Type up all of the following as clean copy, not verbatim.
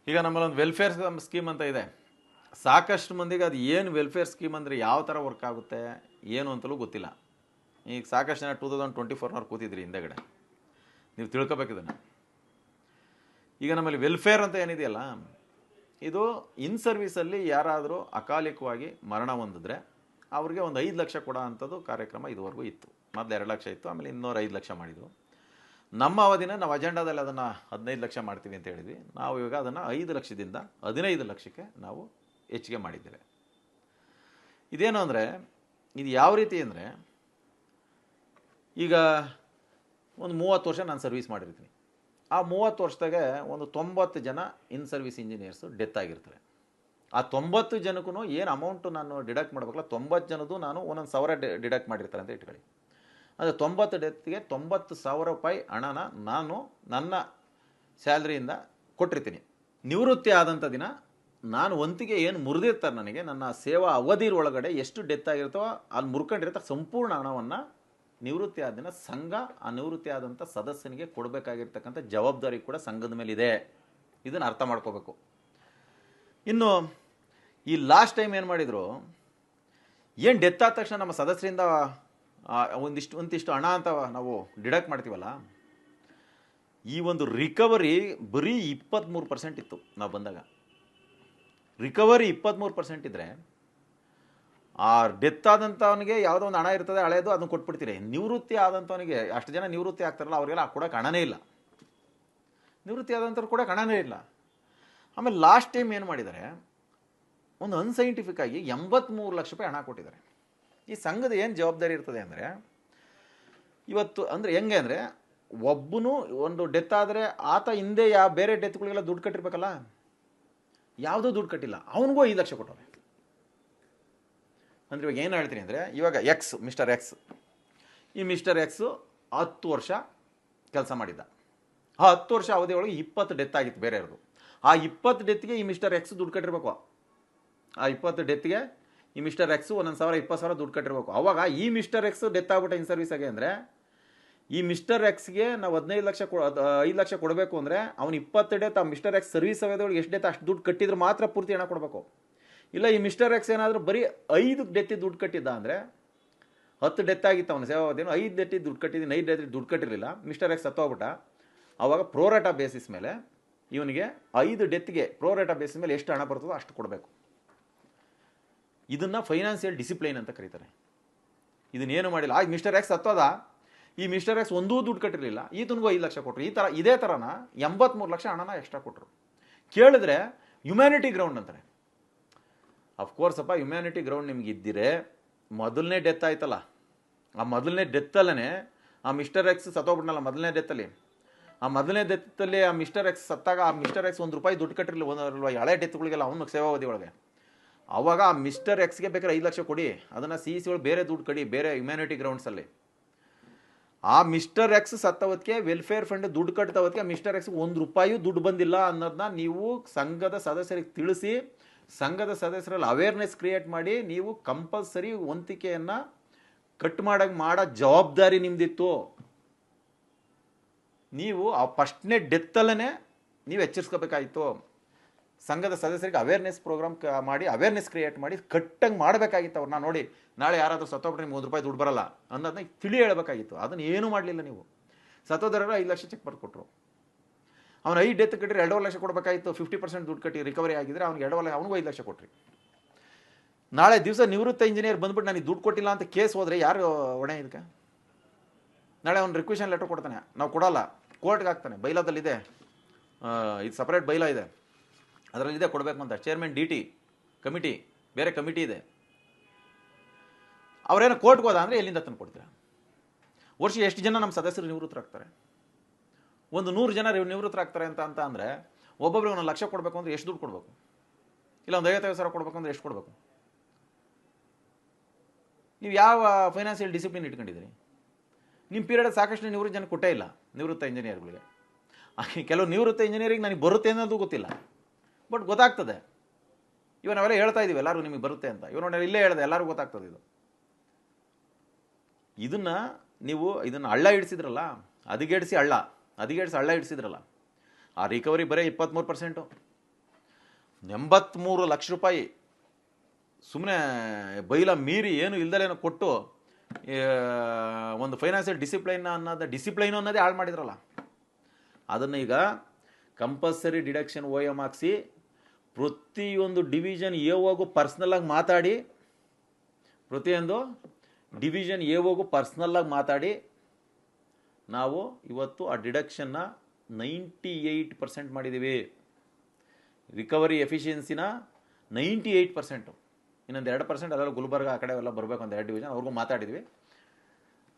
ಈಗ ನಮ್ಮಲ್ಲಿ ಒಂದು ವೆಲ್ಫೇರ್ ಸ್ಕೀಮ್ ಅಂತ ಇದೆ. ಸಾಕಷ್ಟು ಮಂದಿಗೆ ಅದು ಏನು ವೆಲ್ಫೇರ್ ಸ್ಕೀಮ್ ಅಂದರೆ ಯಾವ ಥರ ವರ್ಕ್ ಆಗುತ್ತೆ ಏನು ಅಂತಲೂ ಗೊತ್ತಿಲ್ಲ. ಈಗ ಸಾಕಷ್ಟು ಜನ 2024 ಕೂತಿದ್ರಿ ಹಿಂದೆಗಡೆ, ನೀವು ತಿಳ್ಕೊಬೇಕಿದನ್ನು. ಈಗ ನಮ್ಮಲ್ಲಿ ವೆಲ್ಫೇರ್ ಅಂತ ಏನಿದೆಯಲ್ಲ, ಇದು ಇನ್ ಸರ್ವಿಸಲ್ಲಿ ಯಾರಾದರೂ ಅಕಾಲಿಕವಾಗಿ ಮರಣ ಹೊಂದಿದ್ರೆ ಅವ್ರಿಗೆ ಒಂದು 5 ಲಕ್ಷ ಕೊಡೋ ಅಂಥದ್ದು ಕಾರ್ಯಕ್ರಮ ಇದುವರೆಗೂ ಇತ್ತು. ಮೊದಲು 2 ಲಕ್ಷ ಇತ್ತು, ಆಮೇಲೆ ಇನ್ನೂರು 5 ಲಕ್ಷ ಮಾಡಿದರು. ನಮ್ಮ ಅವಧಿನ ನಾವು ಅಜೆಂಡಾದಲ್ಲಿ ಅದನ್ನು 15 ಲಕ್ಷ ಮಾಡ್ತೀವಿ ಅಂತ ಹೇಳಿದ್ವಿ. ನಾವು ಇವಾಗ ಅದನ್ನು 5 ಲಕ್ಷದಿಂದ 15 ಲಕ್ಷಕ್ಕೆ ನಾವು ಹೆಚ್ಚಿಗೆ ಮಾಡಿದ್ದೇವೆ. ಇದೇನು ಅಂದರೆ, ಇದು ಯಾವ ರೀತಿ ಅಂದರೆ, ಈಗ ಒಂದು 30 ವರ್ಷ ನಾನು ಸರ್ವಿಸ್ ಮಾಡಿರ್ತೀನಿ. ಆ 30 ವರ್ಷದಾಗೆ ಒಂದು 90 ಜನ ಇನ್ ಸರ್ವಿಸ್ ಇಂಜಿನಿಯರ್ಸು ಡೆತ್ ಆಗಿರ್ತಾರೆ. ಆ 90 ಜನಕ್ಕೂ ಏನು ಅಮೌಂಟು ನಾನು ಡಿಡಕ್ಟ್ ಮಾಡಬೇಕಲ್ಲ, 90 ಜನದ್ದು ನಾನು 1,000 ಡಿಡಕ್ಟ್ ಮಾಡಿರ್ತಾರೆ ಅಂತ ಇಟ್ಕೊಳ್ಳಿ. ಅದು 90 ಡೆತ್ಗೆ 90,000 ರೂಪಾಯಿ ಹಣನ ನಾನು ನನ್ನ ಸ್ಯಾಲ್ರಿಯಿಂದ ಕೊಟ್ಟಿರ್ತೀನಿ. ನಿವೃತ್ತಿ ಆದಂಥ ದಿನ ನಾನು ವಂತಿಗೆ ಏನು ಮುರಿದಿರ್ತಾರೆ ನನಗೆ, ನನ್ನ ಸೇವಾ ಅವಧಿ ಒಳಗಡೆ ಎಷ್ಟು ಡೆತ್ ಆಗಿರ್ತೋ ಅಲ್ಲಿ ಮುರ್ಕೊಂಡಿರ್ತಾರೆ, ಸಂಪೂರ್ಣ ಹಣವನ್ನು ನಿವೃತ್ತಿ ಆದ ದಿನ ಸಂಘ ಆ ನಿವೃತ್ತಿ ಆದಂಥ ಸದಸ್ಯನಿಗೆ ಕೊಡಬೇಕಾಗಿರ್ತಕ್ಕಂಥ ಜವಾಬ್ದಾರಿ ಕೂಡ ಸಂಘದ ಮೇಲಿದೆ. ಇದನ್ನು ಅರ್ಥ ಮಾಡ್ಕೋಬೇಕು. ಇನ್ನು ಈ ಲಾಸ್ಟ್ ಟೈಮ್ ಏನು ಮಾಡಿದರು, ಏನು ಡೆತ್ ಆದ ತಕ್ಷಣ ನಮ್ಮ ಸದಸ್ಯರಿಂದ ಒಂದಿಷ್ಟು ಹಣ ಅಂತ ನಾವು ಡಿಡಕ್ಟ್ ಮಾಡ್ತೀವಲ್ಲ, ಈ ಒಂದು ರಿಕವರಿ ಬರೀ 23% ಇತ್ತು. ನಾವು ಬಂದಾಗ ರಿಕವರಿ 23% ಇದ್ದರೆ, ಆ ಡೆತ್ ಆದಂಥವನಿಗೆ ಯಾವುದೋ ಒಂದು ಹಣ ಇರ್ತದೆ ಹಳೆಯದು, ಅದನ್ನು ಕೊಟ್ಬಿಡ್ತೀರಿ. ನಿವೃತ್ತಿ ಆದಂಥವನಿಗೆ, ಅಷ್ಟು ಜನ ನಿವೃತ್ತಿ ಆಗ್ತಾರಲ್ಲ ಅವರಿಗೆಲ್ಲ ಕೊಡೋಕೆ ಹಣನೇ ಇಲ್ಲ. ನಿವೃತ್ತಿ ಆದಂಥವ್ರು ಕೊಡೋಕೆ ಹಣನೇ ಇಲ್ಲ. ಆಮೇಲೆ ಲಾಸ್ಟ್ ಟೈಮ್ ಏನು ಮಾಡಿದ್ದಾರೆ, ಒಂದು ಅನ್ಸೈಂಟಿಫಿಕ್ ಆಗಿ 83 ಲಕ್ಷ ರೂಪಾಯಿ ಹಣ ಕೊಟ್ಟಿದ್ದಾರೆ. ಈ ಸಂಘದ ಏನು ಜವಾಬ್ದಾರಿ ಇರ್ತದೆ ಅಂದರೆ, ಇವತ್ತು ಅಂದರೆ ಹೆಂಗೆ ಅಂದರೆ, ಒಬ್ಬನು ಒಂದು ಡೆತ್ ಆದರೆ ಆತ ಹಿಂದೆ ಬೇರೆ ಡೆತ್ಗಳಿಗೆಲ್ಲ ದುಡ್ಡು ಕಟ್ಟಿರ್ಬೇಕಲ್ಲ, ಯಾವುದೂ ದುಡ್ಡು ಕಟ್ಟಿಲ್ಲ, ಅವನಿಗೂ 5 ಲಕ್ಷ ಕೊಟ್ಟವ್ರೆ. ಅಂದರೆ ಇವಾಗ ಏನು ಹೇಳ್ತೀನಿ ಅಂದರೆ, ಇವಾಗ ಮಿಸ್ಟರ್ ಎಕ್ಸ್, ಈ ಮಿಸ್ಟರ್ ಎಕ್ಸು 10 ವರ್ಷ ಕೆಲಸ ಮಾಡಿದ್ದ. ಆ 10 ವರ್ಷ ಅವಧಿಯೊಳಗೆ 20 ಡೆತ್ ಆಗಿತ್ತು ಬೇರೆಯವ್ರದ್ದು. ಆ 20 ಡೆತ್ಗೆ ಈ ಮಿಸ್ಟರ್ ಎಕ್ಸ್ ದುಡ್ಡು ಕಟ್ಟಿರ್ಬೇಕು. ಆ 20 ಡೆತ್ಗೆ ಈ ಮಿಸ್ಟರ್ ಎಕ್ಸು 1,000 20,000 ದುಡ್ಡು ಕಟ್ಟಿರ್ಬೇಕು. ಅವಾಗ ಈ ಮಿಸ್ಟರ್ ಎಕ್ಸ್ ಡೆತ್ ಆಗ್ಬಿಟ್ಟು ಇನ್ ಸರ್ವಿಸ್ ಆಗಿ ಅಂದರೆ, ಈ ಮಿಸ್ಟರ್ ಎಕ್ಸ್ಗೆ ನಾವು 5 ಲಕ್ಷ ಕೊಡಬೇಕು ಅಂದರೆ, ಅವ್ನು 20 ಡೆತ್, ಆ ಮಿಸ್ಟರ್ ಎಕ್ಸ್ ಸರ್ವಿಸ್ ಅವಧಿಯೊಳಗೆ ಎಷ್ಟು ಡೆತ್ ಅಷ್ಟು ದುಡ್ಡು ಕಟ್ಟಿದ್ರೆ ಮಾತ್ರ ಪೂರ್ತಿ ಹಣ ಕೊಡಬೇಕು. ಇಲ್ಲ ಈ ಮಿಸ್ಟರ್ ಎಕ್ಸ್ ಏನಾದರೂ ಬರೀ 5 ಡೆತ್ತಿಗೆ ದುಡ್ಡು ಕಟ್ಟಿದ್ದ ಅಂದರೆ, 10 ಡೆತ್ ಆಗಿತ್ತು ಅವನು ಸೇವಾವಧಿಯನ್ನು, 5 ಡೆತ್ತಿಗೆ ದುಡ್ಡು ಕಟ್ಟಿದ್ದೀನಿ, 5 ಡೆತ್ತಿಗೆ ದುಡ್ಡು ಕಟ್ಟಿರಲಿಲ್ಲ, ಮಿಸ್ಟರ್ ಎಕ್ಸ್ ಸತ್ತೋಗ್ಬಿಟ್ಟ. ಆವಾಗ ಪ್ರೋರೇಟಾ ಬೇಸಿಸ್ ಮೇಲೆ ಇವನಿಗೆ 5 ಡೆತ್ಗೆ ಪ್ರೋರೇಟಾ ಬೇಸಿಸ್ ಮೇಲೆ ಎಷ್ಟು ಹಣ ಬರ್ತದೋ ಅಷ್ಟು ಕೊಡಬೇಕು. ಇದನ್ನು ಫೈನಾನ್ಷಿಯಲ್ ಡಿಸಿಪ್ಲೈನ್ ಅಂತ ಕರೀತಾರೆ. ಇದನ್ನೇನು ಮಾಡಿಲ್ಲ. ಆ ಮಿಸ್ಟರ್ ಎಕ್ಸ್ ಸತ್ತೋದ, ಈ ಮಿಸ್ಟರ್ ಎಕ್ಸ್ ಒಂದೂ ದುಡ್ಡು ಕಟ್ಟಿರಲಿಲ್ಲ, ಈತನಿಗೂ 5 ಲಕ್ಷ ಕೊಟ್ಟರು. ಇದೇ ಥರನ 83 ಲಕ್ಷ ಹಣನ ಎಕ್ಸ್ಟ್ರಾ ಕೊಟ್ಟರು. ಕೇಳಿದ್ರೆ ಹ್ಯುಮ್ಯಾನಿಟಿ ಗ್ರೌಂಡ್ ಅಂತಾರೆ. ಅಫ್ಕೋರ್ಸ್ ಅಪ್ಪ, ಹ್ಯುಮ್ಯಾನಿಟಿ ಗ್ರೌಂಡ್ ನಿಮ್ಗೆ ಇದ್ದಿರೆ, ಮೊದಲನೇ ಡೆತ್ ಆಯ್ತಲ್ಲ, ಆ ಮೊದಲನೇ ಡೆತ್ತಲ್ಲೇ ಆ ಮಿಸ್ಟರ್ ಎಕ್ಸ್ ಸತ್ತೋಗ್ಬಿಟ್ನಲ್ಲ ಮೊದಲನೇ ಡೆತ್ತಲ್ಲಿ, ಆ ಮೊದಲನೇ ಡೆತ್ತಲ್ಲಿ ಆ ಮಿಸ್ಟರ್ ಎಕ್ಸ್ ಸತ್ತಾಗ ಆ ಮಿಸ್ಟರ್ ಎಕ್ಸ್ ₹1 ದುಡ್ಡು ಕಟ್ಟಿರಲಿಲ್ಲ, ಹಳೆ ಡೆತ್ಗಳಿಗೆಲ್ಲ ಅವನು ಸೇವಾವಧಿ ಒಳಗೆ. ಆವಾಗ ಆ ಮಿಸ್ಟರ್ ಎಕ್ಸ್ಗೆ ಬೇಕಾದ್ರೆ 5 ಲಕ್ಷ ಕೊಡಿ, ಅದನ್ನು CEC ಒಳಗೆ ಬೇರೆ ದುಡ್ಡು ಕಡಿ, ಬೇರೆ ಹ್ಯುಮ್ಯಾನಿಟಿ ಗ್ರೌಂಡ್ಸಲ್ಲಿ. ಆ ಮಿಸ್ಟರ್ ಎಕ್ಸ್ ಸತ್ತವತ್ತಿಗೆ ವೆಲ್ಫೇರ್ ಫಂಡ್ ದುಡ್ಡು ಕಟ್ಟದವತ್ತಿಗೆ ಆ ಮಿಸ್ಟರ್ ಎಕ್ಸ್ಗೆ ₹1 ದುಡ್ಡು ಬಂದಿಲ್ಲ ಅನ್ನೋದನ್ನ ನೀವು ಸಂಘದ ಸದಸ್ಯರಿಗೆ ತಿಳಿಸಿ, ಸಂಘದ ಸದಸ್ಯರಲ್ಲಿ ಅವೇರ್ನೆಸ್ ಕ್ರಿಯೇಟ್ ಮಾಡಿ, ನೀವು ಕಂಪಲ್ಸರಿ ವಂತಿಕೆಯನ್ನು ಕಟ್ ಮಾಡೋ ಜವಾಬ್ದಾರಿ ನಿಮ್ದಿತ್ತು. ನೀವು ಆ ಫಸ್ಟ್ನೇ ಡೆತ್ತಲ್ಲೇ ನೀವು ಎಚ್ಚರಿಸ್ಕೋಬೇಕಾಗಿತ್ತು. ಸಂಘದ ಸದಸ್ಯರಿಗೆ ಅವೇರ್ನೆಸ್ ಪ್ರೋಗ್ರಾಮ್ ಮಾಡಿ, ಅವೇರ್ನೆಸ್ ಕ್ರಿಯೇಟ್ ಮಾಡಿ ಕಟ್ಟಂಗೆ ಮಾಡಬೇಕಾಗಿತ್ತು. ಅವ್ರನ್ನ ನೋಡಿ, ನಾಳೆ ಯಾರಾದರೂ ಸತ್ತೋಗ್ಬಿಟ್ರೆ ನಿಮ್ಗೆ ₹1 ದುಡ್ಡು ಬರಲ್ಲ ಅನ್ನೋದನ್ನ ತಿಳಿ ಹೇಳಬೇಕಾಗಿತ್ತು. ಅದನ್ನು ಏನೂ ಮಾಡಲಿಲ್ಲ ನೀವು. ಸತ್ತೋದರ 5 ಲಕ್ಷ ಚೆಕ್ ಬರ್ದು ಕೊಟ್ಟರು. ಅವನು 5 ಡೆತ್ ಕಟ್ಟಿದ್ರೆ 2.5 ಲಕ್ಷ ಕೊಡಬೇಕಾಗಿತ್ತು. 50% ದುಡ್ಡು ಕಟ್ಟಿ ರಿಕವರಿ ಆಗಿದ್ರೆ ಅವ್ನಿಗೆ 2.5 ಅವನಿಗೂ 5 ಲಕ್ಷ ಕೊಟ್ರಿ. ನಾಳೆ ದಿವಸ ನಿವೃತ್ತ ಇಂಜಿನಿಯರ್ ಬಂದ್ಬಿಟ್ಟು ನನಗೆ ದುಡ್ಡು ಕೊಟ್ಟಿಲ್ಲ ಅಂತ ಕೇಸ್ ಹೋದರೆ ಯಾರು ಹೊಣೆ ಇದಕ್ಕೆ? ನಾಳೆ ಅವ್ನು ರಿಕ್ವೆಷನ್ ಲೆಟರ್ ಕೊಡ್ತಾನೆ, ನಾವು ಕೊಡಲ್ಲ, ಕೋರ್ಟ್ಗೆ ಹಾಕ್ತಾನೆ. ಬೈಲಾದಲ್ಲಿದೆ, ಇದು ಸಪ್ರೇಟ್ ಬೈಲಾ ಇದೆ, ಅದರಲ್ಲಿದೆ ಕೊಡಬೇಕು ಅಂತ. ಚೇರ್ಮನ್ DT ಕಮಿಟಿ, ಬೇರೆ ಕಮಿಟಿ ಇದೆ. ಅವರೇನೋ ಕೋರ್ಟ್ಗೆ ಹೋದ ಅಂದರೆ ಎಲ್ಲಿಂದ ತಂದು ಕೊಡ್ತೀರಾ? ವರ್ಷ ಎಷ್ಟು ಜನ ನಮ್ಮ ಸದಸ್ಯರು ನಿವೃತ್ತರಾಗ್ತಾರೆ? ಒಂದು 100 ಜನ ನಿವೃತ್ತರಾಗ್ತಾರೆ ಅಂತ ಅಂದರೆ, ಒಬ್ಬೊಬ್ರಿಗೆ 1 ಲಕ್ಷ ಕೊಡಬೇಕು ಅಂದರೆ ಎಷ್ಟು ದುಡ್ಡು ಕೊಡಬೇಕು? ಇಲ್ಲ ಒಂದು 55,000 ಕೊಡಬೇಕು ಅಂದರೆ ಎಷ್ಟು ಕೊಡಬೇಕು? ನೀವು ಯಾವ ಫೈನಾನ್ಷಿಯಲ್ ಡಿಸಿಪ್ಲಿನ್ ಇಟ್ಕೊಂಡಿದ್ದೀರಿ? ನಿಮ್ಮ ಪೀರಿಯಡ್ ಸಾಕಷ್ಟು ನಿವೃತ್ತ ಜನ ಕೊಟ್ಟೇ ಇಲ್ಲ, ನಿವೃತ್ತ ಇಂಜಿನಿಯರ್ಗಳಿಗೆ. ಕೆಲವು ನಿವೃತ್ತ ಇಂಜಿನಿಯರಿಂಗ್ ನನಗೆ ಬರುತ್ತೆ ಅನ್ನೋದು ಗೊತ್ತಿಲ್ಲ, ಬಟ್ ಗೊತ್ತಾಗ್ತದೆ. ಇವಾಗ ನಾವೆಲ್ಲ ಹೇಳ್ತಾ ಇದ್ದೀವಿ ಎಲ್ಲರೂ ನಿಮಗೆ ಬರುತ್ತೆ ಅಂತ. ಇವಾಗ ನೋಡಿ ಇಲ್ಲೇ ಹೇಳಿದೆ, ಎಲ್ಲರಿಗೂ ಗೊತ್ತಾಗ್ತದೆ ಇದು. ಇದನ್ನು ಹಳ್ಳ ಹಿಡಿಸಿದ್ರಲ್ಲ, ಹದಿಗೆಡಿಸಿ ಹಳ್ಳ ಹಿಡಿಸಿದ್ರಲ್ಲ, ಆ ರಿಕವರಿ ಬರೀ 23%. ₹83,00,000 ಸುಮ್ಮನೆ ಬೈಲ ಮೀರಿ ಏನು ಇಲ್ದಲೇನೋ ಕೊಟ್ಟು ಒಂದು ಫೈನಾನ್ಷಿಯಲ್ ಡಿಸಿಪ್ಲೈನ್ ಅನ್ನೋದೇ ಹಾಳು ಮಾಡಿದ್ರಲ್ಲ. ಅದನ್ನು ಈಗ ಕಂಪಲ್ಸರಿ ಡಿಡಕ್ಷನ್ OM ಹಾಕ್ಸಿ ಪ್ರತಿಯೊಂದು ಡಿವಿಷನ್ AOಗೂ ಪರ್ಸ್ನಲ್ಲಾಗಿ ಮಾತಾಡಿ, ಪ್ರತಿಯೊಂದು ಡಿವಿಷನ್ AOಗೂ ಪರ್ಸ್ನಲ್ಲಾಗಿ ಮಾತಾಡಿ ನಾವು ಇವತ್ತು ಆ ಡಿಡಕ್ಷನ್ನ 98% ಮಾಡಿದ್ದೀವಿ. ರಿಕವರಿ ಎಫಿಷಿಯನ್ಸಿನ 98%. ಇನ್ನೊಂದು 2% ಅದೆಲ್ಲ ಗುಲ್ಬರ್ಗ ಆ ಕಡೆ ಎಲ್ಲ ಬರಬೇಕು, ಒಂದು 2 ಡಿವಿಷನ್ ಅವ್ರಿಗೂ ಮಾತಾಡಿದ್ವಿ.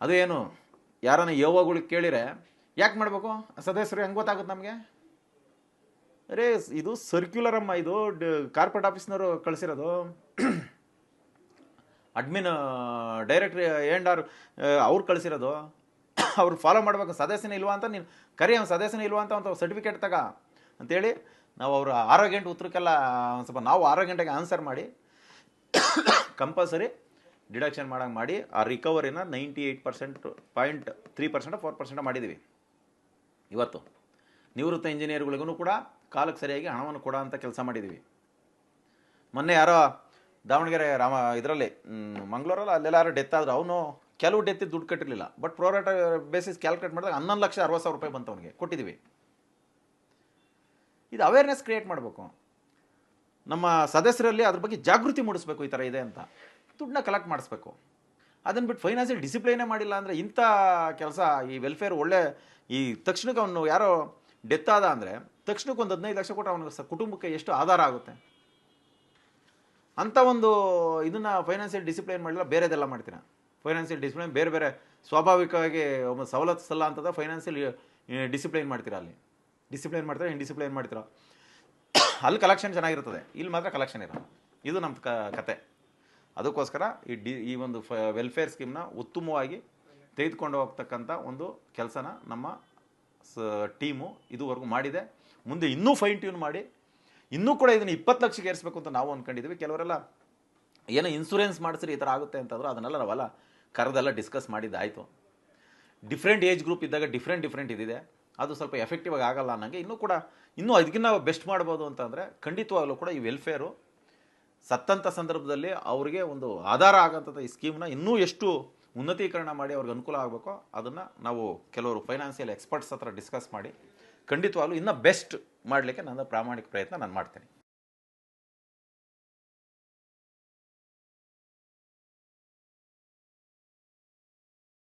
ಅದು ಏನು ಯಾರನ್ನ AOಗಳಿಗೆ ಕೇಳಿದರೆ ಯಾಕೆ ಮಾಡಬೇಕು ಸದಸ್ಯರು ಹೆಂಗೆ ಗೊತ್ತಾಗುತ್ತೆ ನಮಗೆ? ಅರೇ ಇದು ಸರ್ಕ್ಯುಲರ್ ಅಮ್ಮ, ಇದು ಕಾರ್ಪೊರೇಟ್ ಆಫೀಸ್ನವರು ಕಳಿಸಿರೋದು, ಅಡ್ಮಿನ್ ಡೈರೆಕ್ಟ್ರಿ AR ಅವ್ರು ಕಳಿಸಿರೋದು, ಅವ್ರು ಫಾಲೋ ಮಾಡ್ಬೇಕು. ಸದಸ್ಯನೇ ಇಲ್ವಾ ಅಂತ ನೀನು ಕರಿ, ಅವ್ನು ಸದಸ್ಯನೇ ಇಲ್ವಾ ಅಂತ ಒಂದು ಸರ್ಟಿಫಿಕೇಟ್ ತಗ ಅಂತೇಳಿ ನಾವು ಅವರು 6 ಗಂಟೆ ಉತ್ತರಕ್ಕೆಲ್ಲ ಒಂದು ಸ್ವಲ್ಪ ನಾವು 6 ಗಂಟೆಗೆ ಆನ್ಸರ್ ಮಾಡಿ ಕಂಪಲ್ಸರಿ ಡಿಡಕ್ಷನ್ ಮಾಡಂಗೆ ಮಾಡಿ ಆ ರಿಕವರಿನ 98.3% 4% ಮಾಡಿದ್ದೀವಿ. ಇವತ್ತು ನಿವೃತ್ತ ಇಂಜಿನಿಯರ್ಗಳಿಗೂ ಕೂಡ ಕಾಲಕ್ಕೆ ಸರಿಯಾಗಿ ಹಣವನ್ನು ಕೊಡೋ ಅಂಥ ಕೆಲಸ ಮಾಡಿದ್ದೀವಿ. ಮೊನ್ನೆ ಯಾರೋ ದಾವಣಗೆರೆ ಇದರಲ್ಲಿ ಮಂಗಳೂರಲ್ಲಿ ಅಲ್ಲೆಲ್ಲ ಯಾರೋ ಡೆತ್ ಆದ್ರೆ ಅವನು ಕೆಲವು ಡೆತ್ತಿಗೆ ದುಡ್ಡು ಕಟ್ಟಿರಲಿಲ್ಲ, ಬಟ್ ಪ್ರೋರೇಟ ಬೇಸಿಸ್ ಕ್ಯಾಲ್ಕುಲೇಟ್ ಮಾಡಿದಾಗ ₹11,60,000 ಬಂತು, ಅವನಿಗೆ ಕೊಟ್ಟಿದ್ದೀವಿ. ಇದು ಅವೇರ್ನೆಸ್ ಕ್ರಿಯೇಟ್ ಮಾಡಬೇಕು, ನಮ್ಮ ಸದಸ್ಯರಲ್ಲಿ ಅದ್ರ ಬಗ್ಗೆ ಜಾಗೃತಿ ಮೂಡಿಸ್ಬೇಕು, ಈ ಥರ ಇದೆ ಅಂತ ದುಡ್ಡನ್ನ ಕಲೆಕ್ಟ್ ಮಾಡಿಸ್ಬೇಕು. ಅದನ್ನು ಬಿಟ್ಟು ಫೈನಾನ್ಷಿಯಲ್ ಡಿಸಿಪ್ಲೈನೇ ಮಾಡಿಲ್ಲ ಅಂದರೆ ಇಂಥ ಕೆಲಸ ಈ ವೆಲ್ಫೇರ್ ಒಳ್ಳೆ ಈ ತಕ್ಷಣಕ್ಕೆ ಅವನು ಯಾರೋ ಡೆತ್ ಆದ ಅಂದರೆ ತಕ್ಷಣಕ್ಕೆ ಒಂದು 15 ಲಕ್ಷ ಕೊಟ್ಟರೆ ಅವನಿಗೆ ಕುಟುಂಬಕ್ಕೆ ಎಷ್ಟು ಆಧಾರ ಆಗುತ್ತೆ ಅಂಥ ಒಂದು ಇದನ್ನು ಫೈನಾನ್ಷಿಯಲ್ ಡಿಸಿಪ್ಲೈನ್ ಮಾಡಿಲ್ಲ, ಬೇರೆದೆಲ್ಲ ಮಾಡ್ತೀರ. ಫೈನಾನ್ಷಿಯಲ್ ಡಿಸಿಪ್ಲೈನ್ ಬೇರೆ ಬೇರೆ ಸ್ವಾಭಾವಿಕವಾಗಿ ಒಬ್ಬ ಸವಲತ್ತು ಸಲ್ಲ ಅಂತದ ಫೈನಾನ್ಷಿಯಲ್ ಡಿಸಿಪ್ಲೈನ್ ಮಾಡ್ತೀರಾ, ಅಲ್ಲಿ ಡಿಸಿಪ್ಲೈನ್ ಮಾಡ್ತೀರಾ, ಡಿಸಿಪ್ಲೈನ್ ಮಾಡ್ತೀರಾ, ಅಲ್ಲಿ ಕಲೆಕ್ಷನ್ ಚೆನ್ನಾಗಿರ್ತದೆ, ಇಲ್ಲಿ ಮಾತ್ರ ಕಲೆಕ್ಷನ್ ಇರೋಲ್ಲ. ಇದು ನಮ್ಮ ಕತೆ. ಅದಕ್ಕೋಸ್ಕರ ಈ ಒಂದು ವೆಲ್ಫೇರ್ ಸ್ಕೀಮ್ನ ಉತ್ತಮವಾಗಿ ತೆಗೆದುಕೊಂಡು ಹೋಗ್ತಕ್ಕಂಥ ಒಂದು ಕೆಲಸನ ನಮ್ಮ ಟೀಮು ಇದುವರೆಗೂ ಮಾಡಿದೆ. ಮುಂದೆ ಇನ್ನೂ ಫೈನ್ ಟ್ಯೂನ್ ಮಾಡಿ ಇನ್ನೂ ಕೂಡ ಇದನ್ನು 20 ಲಕ್ಷಕ್ಕೆ ಏರಿಸಬೇಕು ಅಂತ ನಾವು ಅಂದ್ಕೊಂಡಿದ್ದೀವಿ. ಕೆಲವರೆಲ್ಲ ಏನೋ ಇನ್ಸೂರೆನ್ಸ್ ಮಾಡಿಸ್ರಿ ಈ ಥರ ಆಗುತ್ತೆ ಅಂತಂದ್ರೆ ಅದನ್ನೆಲ್ಲ ನಾವೆಲ್ಲ ಕರೆದೆಲ್ಲ ಡಿಸ್ಕಸ್ ಮಾಡಿದ್ದಾಯಿತು. ಡಿಫ್ರೆಂಟ್ ಏಜ್ ಗ್ರೂಪ್ ಇದ್ದಾಗ ಡಿಫ್ರೆಂಟ್ ಇದಿದೆ, ಅದು ಸ್ವಲ್ಪ ಎಫೆಕ್ಟಿವ್ ಆಗಿ ಆಗಲ್ಲ ಅನ್ನೋಂಗೆ ಇನ್ನೂ ಅದಕ್ಕಿಂತ ನಾವು ಬೆಸ್ಟ್ ಮಾಡ್ಬೋದು ಅಂತಂದರೆ ಖಂಡಿತವಾಗಲೂ ಕೂಡ ಈ ವೆಲ್ಫೇರು ಸತ್ತಂಥ ಸಂದರ್ಭದಲ್ಲಿ ಅವರಿಗೆ ಒಂದು ಆಧಾರ ಆಗೋಂಥದ್ದು ಈ ಸ್ಕೀಮ್ನ ಇನ್ನೂ ಎಷ್ಟು ಉನ್ನತೀಕರಣ ಮಾಡಿ ಅವ್ರಿಗೆ ಅನುಕೂಲ ಆಗಬೇಕೋ ಅದನ್ನು ನಾವು ಕೆಲವರು ಫೈನಾನ್ಷಿಯಲ್ ಎಕ್ಸ್ಪರ್ಟ್ಸ್ ಹತ್ರ ಡಿಸ್ಕಸ್ ಮಾಡಿ ಖಂಡಿತವಾಗಲೂ ಇನ್ನೂ ಬೆಸ್ಟ್ ಮಾಡಲಿಕ್ಕೆ ನನ್ನ ಪ್ರಾಮಾಣಿಕ ಪ್ರಯತ್ನ ನಾನು ಮಾಡ್ತೇನೆ.